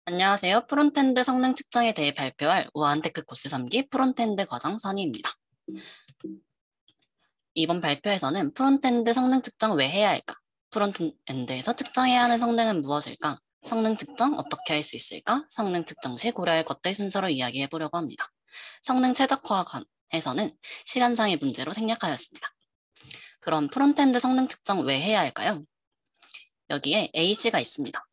안녕하세요. 프론트엔드 성능 측정에 대해 발표할 우한테크 코스 3기 프론트엔드 과정 선의입니다. 이번 발표에서는 프론트엔드 성능 측정 왜 해야 할까? 프론트엔드에서 측정해야 하는 성능은 무엇일까? 성능 측정 어떻게 할 수 있을까? 성능 측정 시 고려할 것들 순서로 이야기해 보려고 합니다. 성능 최적화에서는 시간상의 문제로 생략하였습니다. 그럼 프론트엔드 성능 측정 왜 해야 할까요? 여기에 A씨가 있습니다.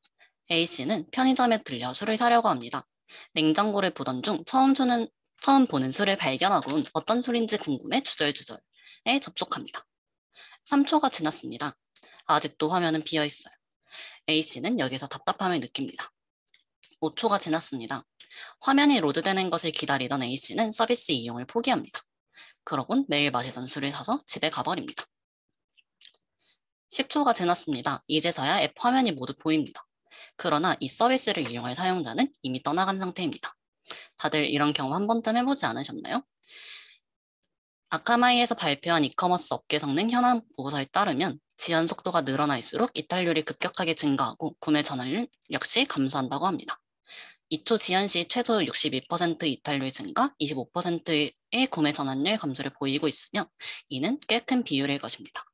A씨는 편의점에 들려 술을 사려고 합니다. 냉장고를 보던 중 처음 보는 술을 발견하고 어떤 술인지 궁금해 주절주절에 접속합니다. 3초가 지났습니다. 아직도 화면은 비어 있어요. A씨는 여기서 답답함을 느낍니다. 5초가 지났습니다. 화면이 로드되는 것을 기다리던 A씨는 서비스 이용을 포기합니다. 그러곤 매일 마시던 술을 사서 집에 가버립니다. 10초가 지났습니다. 이제서야 앱 화면이 모두 보입니다. 그러나 이 서비스를 이용할 사용자는 이미 떠나간 상태입니다. 다들 이런 경험 한 번쯤 해보지 않으셨나요? 아카마이에서 발표한 이커머스 업계 성능 현황 보고서에 따르면 지연 속도가 늘어날수록 이탈률이 급격하게 증가하고 구매 전환율 역시 감소한다고 합니다. 2초 지연 시 최소 62% 이탈률 증가, 25%의 구매 전환율 감소를 보이고 있으며 이는 꽤 큰 비율일 것입니다.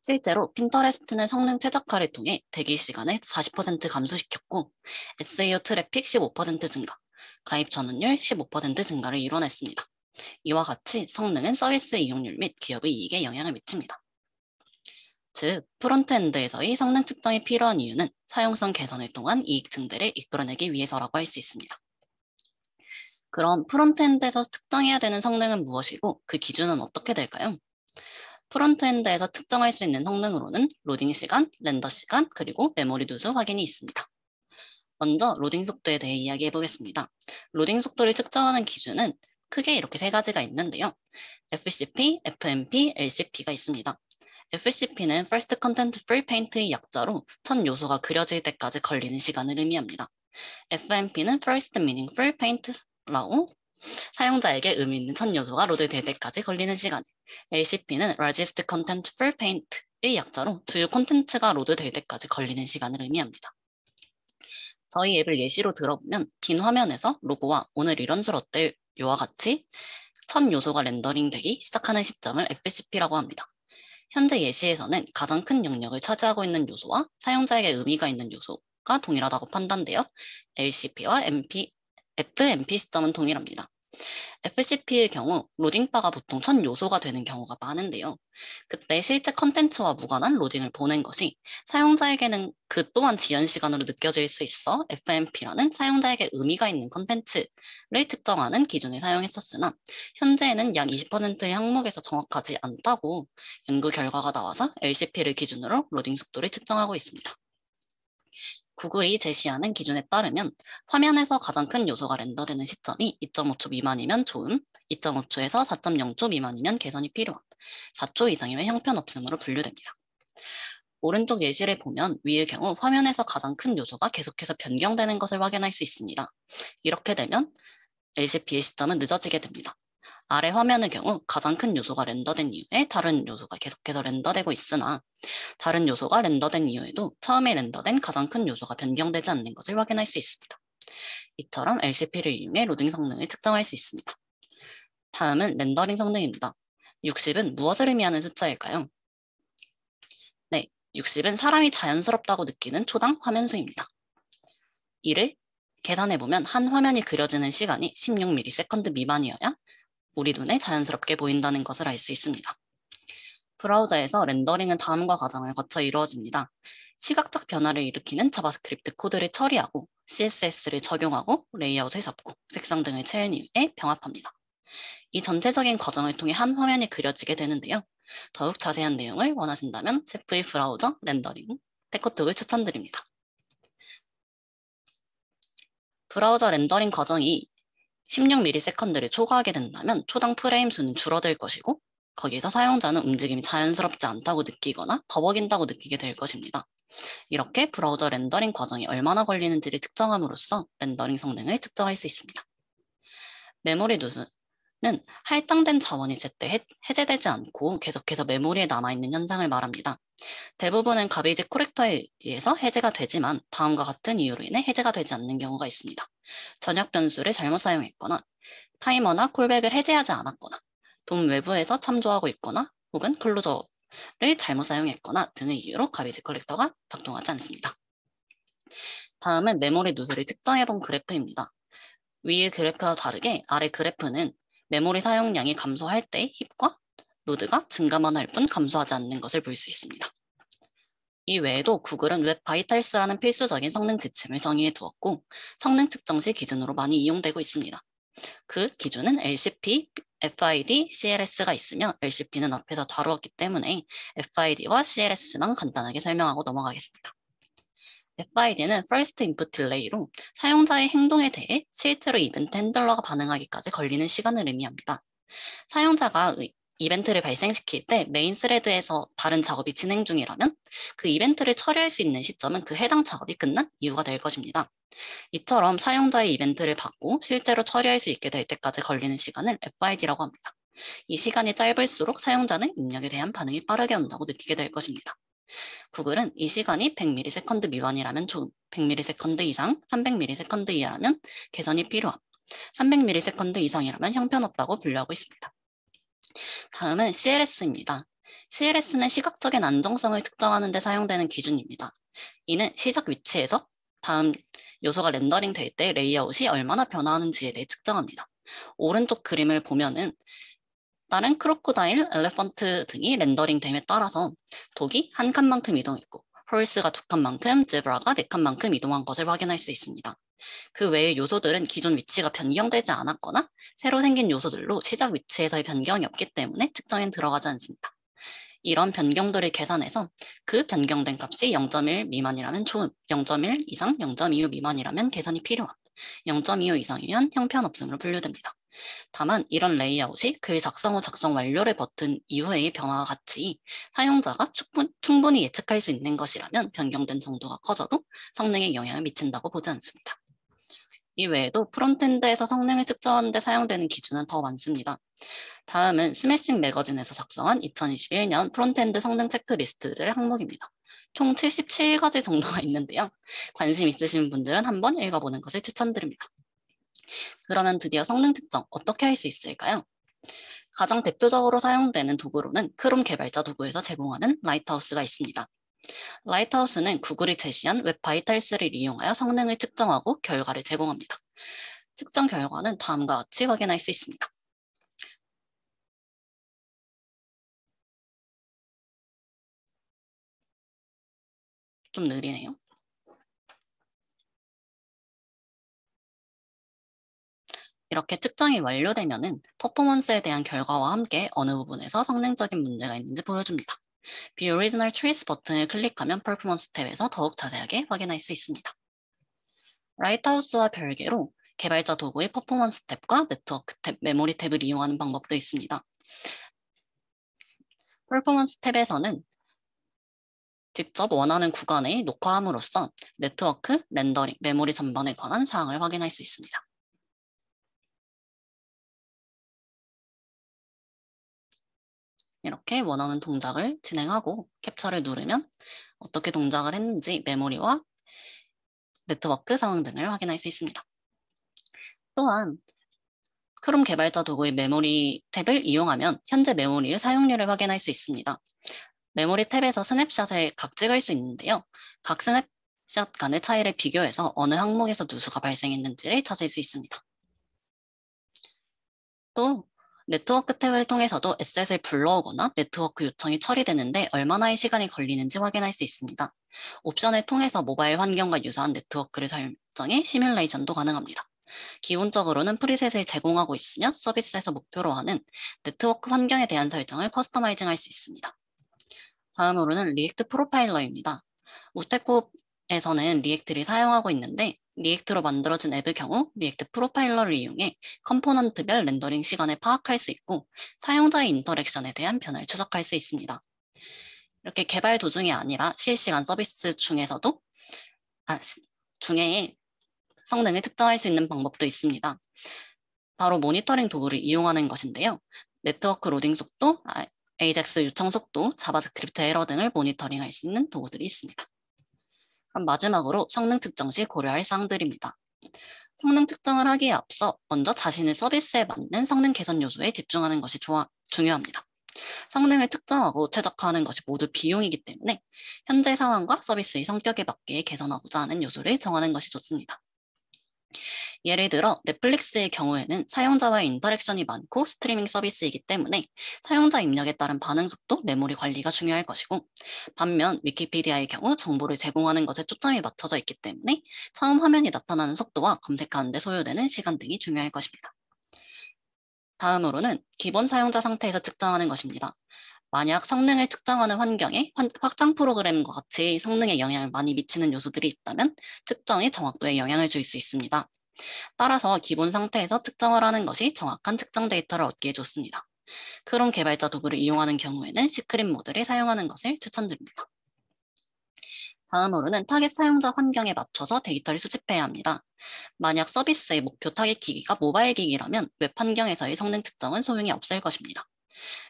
실제로 핀터레스트는 성능 최적화를 통해 대기 시간을 40% 감소시켰고 SEO 트래픽 15% 증가, 가입 전환율 15% 증가를 이뤄냈습니다. 이와 같이 성능은 서비스 이용률 및 기업의 이익에 영향을 미칩니다. 즉, 프론트엔드에서의 성능 측정이 필요한 이유는 사용성 개선을 통한 이익 증대를 이끌어내기 위해서라고 할 수 있습니다. 그럼 프론트엔드에서 측정해야 되는 성능은 무엇이고 그 기준은 어떻게 될까요? 프론트엔드에서 측정할 수 있는 성능으로는 로딩 시간, 렌더 시간, 그리고 메모리 누수 확인이 있습니다. 먼저 로딩 속도에 대해 이야기해 보겠습니다. 로딩 속도를 측정하는 기준은 크게 이렇게 세 가지가 있는데요. FCP, FMP, LCP가 있습니다. FCP는 First Content Free Paint의 약자로 첫 요소가 그려질 때까지 걸리는 시간을 의미합니다. FMP는 First Meaningful Paint라고 사용자에게 의미 있는 첫 요소가 로드될 때까지 걸리는 시간. LCP는 Largest Content Free Paint의 약자로 주요 콘텐츠가 로드될 때까지 걸리는 시간을 의미합니다. 저희 앱을 예시로 들어보면 빈 화면에서 로고와 오늘 이런 술 어때요와 같이 첫 요소가 렌더링되기 시작하는 시점을 FCP라고 합니다. 현재 예시에서는 가장 큰 영역을 차지하고 있는 요소와 사용자에게 의미가 있는 요소가 동일하다고 판단되어 LCP와 FMP 시점은 동일합니다. FCP의 경우 로딩바가 보통 첫 요소가 되는 경우가 많은데요. 그때 실제 컨텐츠와 무관한 로딩을 보낸 것이 사용자에게는 그 또한 지연 시간으로 느껴질 수 있어 FMP라는 사용자에게 의미가 있는 컨텐츠를 측정하는 기준을 사용했었으나 현재에는 약 20%의 항목에서 정확하지 않다고 연구 결과가 나와서 LCP를 기준으로 로딩 속도를 측정하고 있습니다. 구글이 제시하는 기준에 따르면 화면에서 가장 큰 요소가 렌더되는 시점이 2.5초 미만이면 좋음, 2.5초에서 4.0초 미만이면 개선이 필요함, 4초 이상이면 형편없음으로 분류됩니다. 오른쪽 예시를 보면 위의 경우 화면에서 가장 큰 요소가 계속해서 변경되는 것을 확인할 수 있습니다. 이렇게 되면 LCP의 시점은 늦어지게 됩니다. 아래 화면의 경우 가장 큰 요소가 렌더된 이후에 다른 요소가 계속해서 렌더되고 있으나 다른 요소가 렌더된 이후에도 처음에 렌더된 가장 큰 요소가 변경되지 않는 것을 확인할 수 있습니다. 이처럼 LCP를 이용해 로딩 성능을 측정할 수 있습니다. 다음은 렌더링 성능입니다. 60은 무엇을 의미하는 숫자일까요? 네, 60은 사람이 자연스럽다고 느끼는 초당 화면 수입니다. 이를 계산해보면 한 화면이 그려지는 시간이 16ms 미만이어야 우리 눈에 자연스럽게 보인다는 것을 알 수 있습니다. 브라우저에서 렌더링은 다음과 과정을 거쳐 이루어집니다. 시각적 변화를 일으키는 자바스크립트 코드를 처리하고 CSS를 적용하고 레이아웃을 잡고 색상 등을 채운 이후에 병합합니다. 이 전체적인 과정을 통해 한 화면이 그려지게 되는데요. 더욱 자세한 내용을 원하신다면 세프의 브라우저 렌더링 테코톡을 추천드립니다. 브라우저 렌더링 과정이 16ms를 초과하게 된다면 초당 프레임 수는 줄어들 것이고 거기에서 사용자는 움직임이 자연스럽지 않다고 느끼거나 버벅인다고 느끼게 될 것입니다. 이렇게 브라우저 렌더링 과정이 얼마나 걸리는지를 측정함으로써 렌더링 성능을 측정할 수 있습니다. 메모리 누수. 할당된 자원이 제때 해제되지 않고 계속해서 메모리에 남아있는 현상을 말합니다. 대부분은 가베이지 코렉터에 의해서 해제가 되지만 다음과 같은 이유로 인해 해제가 되지 않는 경우가 있습니다. 전역 변수를 잘못 사용했거나 타이머나 콜백을 해제하지 않았거나 돔 외부에서 참조하고 있거나 혹은 클로저를 잘못 사용했거나 등의 이유로 가베이지 컬렉터가 작동하지 않습니다. 다음은 메모리 누수를 측정해본 그래프입니다. 위의 그래프와 다르게 아래 그래프는 메모리 사용량이 감소할 때 힙과 노드가 증가만 할 뿐 감소하지 않는 것을 볼 수 있습니다. 이 외에도 구글은 웹 바이탈스라는 필수적인 성능 지침을 정의해 두었고 성능 측정 시 기준으로 많이 이용되고 있습니다. 그 기준은 LCP, FID, CLS가 있으며 LCP는 앞에서 다루었기 때문에 FID와 CLS만 간단하게 설명하고 넘어가겠습니다. FID는 First Input Delay로 사용자의 행동에 대해 실제로 이벤트 핸들러가 반응하기까지 걸리는 시간을 의미합니다. 사용자가 이벤트를 발생시킬 때 메인 스레드에서 다른 작업이 진행 중이라면 그 이벤트를 처리할 수 있는 시점은 그 해당 작업이 끝난 이유가 될 것입니다. 이처럼 사용자의 이벤트를 받고 실제로 처리할 수 있게 될 때까지 걸리는 시간을 FID라고 합니다. 이 시간이 짧을수록 사용자는 입력에 대한 반응이 빠르게 온다고 느끼게 될 것입니다. 구글은 이 시간이 100ms 미만이라면 좋음, 100ms 이상, 300ms 이하라면 개선이 필요함, 300ms 이상이라면 형편없다고 분류하고 있습니다. 다음은 CLS입니다. CLS는 시각적인 안정성을 측정하는 데 사용되는 기준입니다. 이는 시작 위치에서 다음 요소가 렌더링 될 때 레이아웃이 얼마나 변화하는지에 대해 측정합니다. 오른쪽 그림을 보면은 다른 크로코다일, 엘레펀트 등이 렌더링됨에 따라서 독이 한 칸만큼 이동했고 홀스가 두 칸만큼, 제브라가 네 칸만큼 이동한 것을 확인할 수 있습니다. 그 외의 요소들은 기존 위치가 변경되지 않았거나 새로 생긴 요소들로 시작 위치에서의 변경이 없기 때문에 측정엔 들어가지 않습니다. 이런 변경들을 계산해서 그 변경된 값이 0.1 미만이라면 좋음, 0.1 이상, 0.25 미만이라면 개선이 필요함, 0.25 이상이면 형편없음으로 분류됩니다. 다만 이런 레이아웃이 글 작성 후 작성 완료를 버튼 이후의 변화와 같이 사용자가 충분히 예측할 수 있는 것이라면 변경된 정도가 커져도 성능에 영향을 미친다고 보지 않습니다. 이 외에도 프론트엔드에서 성능을 측정하는 데 사용되는 기준은 더 많습니다. 다음은 스매싱 매거진에서 작성한 2021년 프론트엔드 성능 체크리스트들 항목입니다. 총 77가지 정도가 있는데요. 관심 있으신 분들은 한번 읽어보는 것을 추천드립니다. 그러면 드디어 성능 측정 어떻게 할 수 있을까요? 가장 대표적으로 사용되는 도구로는 크롬 개발자 도구에서 제공하는 라이트하우스가 있습니다. 라이트하우스는 구글이 제시한 웹 바이탈스를 이용하여 성능을 측정하고 결과를 제공합니다. 측정 결과는 다음과 같이 확인할 수 있습니다. 좀 느리네요. 이렇게 측정이 완료되면은 퍼포먼스에 대한 결과와 함께 어느 부분에서 성능적인 문제가 있는지 보여줍니다. View Original Trace 버튼을 클릭하면 퍼포먼스 탭에서 더욱 자세하게 확인할 수 있습니다. 라이트하우스와 별개로 개발자 도구의 퍼포먼스 탭과 네트워크 탭, 메모리 탭을 이용하는 방법도 있습니다. 퍼포먼스 탭에서는 직접 원하는 구간에 녹화함으로써 네트워크, 렌더링, 메모리 전반에 관한 사항을 확인할 수 있습니다. 이렇게 원하는 동작을 진행하고 캡처를 누르면 어떻게 동작을 했는지 메모리와 네트워크 상황 등을 확인할 수 있습니다. 또한 크롬 개발자 도구의 메모리 탭을 이용하면 현재 메모리의 사용률을 확인할 수 있습니다. 메모리 탭에서 스냅샷을 각 찍을 수 있는데요. 각 스냅샷 간의 차이를 비교해서 어느 항목에서 누수가 발생했는지를 찾을 수 있습니다. 또 네트워크 탭을 통해서도 에셋을 불러오거나 네트워크 요청이 처리되는데 얼마나의 시간이 걸리는지 확인할 수 있습니다. 옵션을 통해서 모바일 환경과 유사한 네트워크를 설정해 시뮬레이션도 가능합니다. 기본적으로는 프리셋을 제공하고 있으며 서비스에서 목표로 하는 네트워크 환경에 대한 설정을 커스터마이징할 수 있습니다. 다음으로는 리액트 프로파일러입니다. 우테코에서는 리액트를 사용하고 있는데 리액트로 만들어진 앱의 경우 리액트 프로파일러를 이용해 컴포넌트별 렌더링 시간을 파악할 수 있고 사용자의 인터랙션에 대한 변화를 추적할 수 있습니다. 이렇게 개발 도중이 아니라 실시간 서비스 중에서도 중에 성능을 측정할 수 있는 방법도 있습니다. 바로 모니터링 도구를 이용하는 것인데요. 네트워크 로딩 속도, AJAX 요청 속도, 자바스크립트 에러 등을 모니터링할 수 있는 도구들이 있습니다. 그럼 마지막으로 성능 측정 시 고려할 사항들입니다. 성능 측정을 하기에 앞서 먼저 자신의 서비스에 맞는 성능 개선 요소에 집중하는 것이 중요합니다. 성능을 측정하고 최적화하는 것이 모두 비용이기 때문에 현재 상황과 서비스의 성격에 맞게 개선하고자 하는 요소를 정하는 것이 좋습니다. 예를 들어 넷플릭스의 경우에는 사용자와의 인터랙션이 많고 스트리밍 서비스이기 때문에 사용자 입력에 따른 반응 속도, 메모리 관리가 중요할 것이고, 반면 위키피디아의 경우 정보를 제공하는 것에 초점이 맞춰져 있기 때문에 처음 화면이 나타나는 속도와 검색하는 데 소요되는 시간 등이 중요할 것입니다. 다음으로는 기본 사용자 상태에서 측정하는 것입니다. 만약 성능을 측정하는 환경에 확장 프로그램과 같이 성능에 영향을 많이 미치는 요소들이 있다면 측정의 정확도에 영향을 줄 수 있습니다. 따라서 기본 상태에서 측정을 하는 것이 정확한 측정 데이터를 얻기에 좋습니다. 크롬 개발자 도구를 이용하는 경우에는 시크릿 모드를 사용하는 것을 추천드립니다. 다음으로는 타겟 사용자 환경에 맞춰서 데이터를 수집해야 합니다. 만약 서비스의 목표 타겟 기기가 모바일 기기라면 웹 환경에서의 성능 측정은 소용이 없을 것입니다.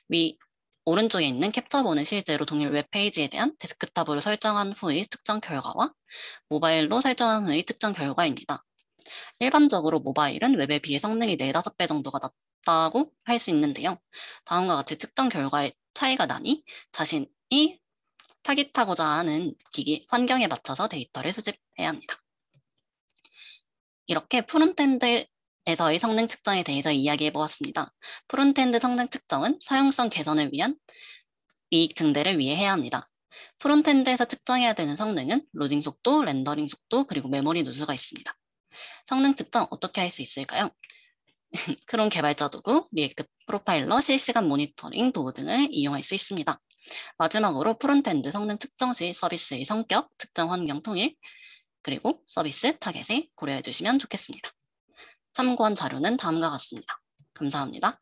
위 오른쪽에 있는 캡처본은 실제로 동일 웹페이지에 대한 데스크탑으로 설정한 후의 측정 결과와 모바일로 설정한 후의 측정 결과입니다. 일반적으로 모바일은 웹에 비해 성능이 4, 5배 정도가 낮다고 할 수 있는데요. 다음과 같이 측정 결과에 차이가 나니 자신이 타깃하고자 하는 기기 환경에 맞춰서 데이터를 수집해야 합니다. 이렇게 프론트엔드에서의 성능 측정에 대해서 이야기해 보았습니다. 프론트엔드 성능 측정은 사용성 개선을 위한 이익 증대를 위해 해야 합니다. 프론트엔드에서 측정해야 되는 성능은 로딩 속도, 렌더링 속도, 그리고 메모리 누수가 있습니다. 성능 측정 어떻게 할 수 있을까요? 크롬 개발자 도구, 리액트 프로파일러, 실시간 모니터링 도구 등을 이용할 수 있습니다. 마지막으로 프론트엔드 성능 측정 시 서비스의 성격, 측정 환경 통일, 그리고 서비스 타겟을 고려해 주시면 좋겠습니다. 참고한 자료는 다음과 같습니다. 감사합니다.